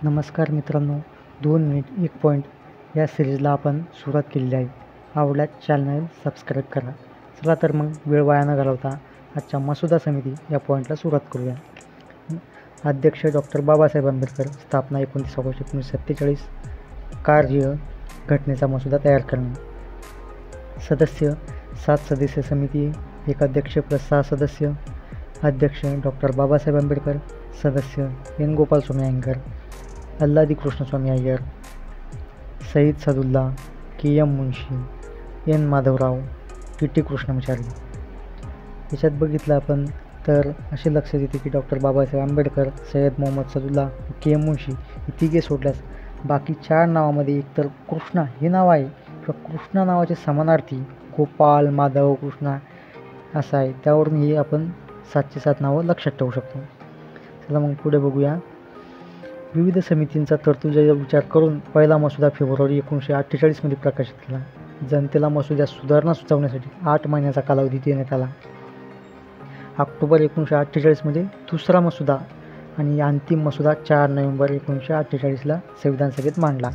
नमस्कार मित्रांनो, 2 minute 1 point या सिरीजला आपण सुरुवात केलेली आहे. आवडल्यास चॅनल सबस्क्राईब करा. चला तर मग वेळ वाया न घालवता आजच्या मसुदा समिती या पॉईंटला सुरुवात करूया. अध्यक्ष डॉक्टर बाबासाहेब आंबेडकर, स्थापना 29 ऑगस्ट 1947. कार्य घटनेचा मसुदा तयार करणे. सदस्य 7 सदस्य समिती, 1 अध्यक्ष + 6 सदस्य. अध्यक्ष डॉक्टर बाबासाहेब आंबेडकर. सदस्य एन गोपालस्वामी अय्यंगार, अल्लादी कृष्णस्वामी अय्यर, सईद सादुल्ला, के.एम. मुन्शी, एन माधवराव, टी.टी. कृष्णमाचारी. याच्यात बघितलं आपण तर असे लक्षात येते की डॉक्टर बाबासाहेब आंबेडकर, सय्यद मोहम्मद सादुल्ला, के.एम. मुन्शी हे तिघे सोडल्यास बाकी 4 नावामध्ये एकतर कृष्णा हे नाव आहे किंवा कृष्णा नावाचे समानार्थी गोपाल, माधव, कृष्णा असं आहे. त्यावरून हे आपण 7चे 7 नावं लक्षात ठेवू शकतो. चला मग पुढे बघूया. विविध समितींचा तरतुदीचा विचार करून पहिला मसुदा फेब्रुवारी 1948 प्रकाशित केला. जनतेला मसुद्यात सुधारणा सुचवण्यासाठी 8 महिन्याचा कालावधी देण्यात आला. ऑक्टोबर 1948 दुसरा मसुदा आणि अंतिम मसुदा 4 नोव्हेंबर 1948 संविधान सभेत मांडला.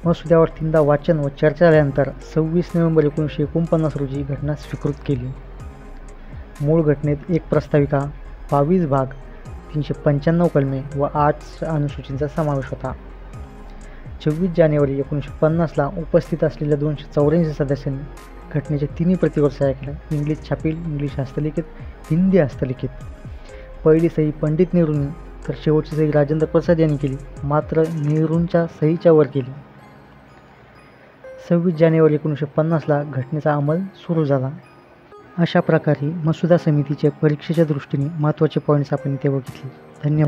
मसुद्यावर 3दा वाचन व चर्चा झाल्यानंतर 26 नोव्हेंबर 1949 रोजी घटना स्वीकृत केली. मूळ घटनेत 1 प्रस्ताविका, 22 भाग, 395 कलमे व 8 अनुसूचींचा समावेश होता. 26 जानेवारी 1950 उपस्थित असलेल्या 284 सदस्यांनी घटनेच्या 3 प्रतीवर सह्या केल्या. इंग्लिश छापील, इंग्लिश हस्तलिखित, हिंदी हस्तलिखित. पहिली सही पंडित नेहरूंनी तर शेवटची सही राजेंद्र प्रसाद यांनी केली, मात्र नेहरूंच्या सहीच्या वर केली. 26 जानेवारी 1950 घटनेचा अंमल सुरू झाला. अशा प्रकारे मसुदा समितीच्या परीक्षेच्या दृष्टीने महत्त्वाचे पॉईंट्स आपण इथे बघितले. धन्यवाद.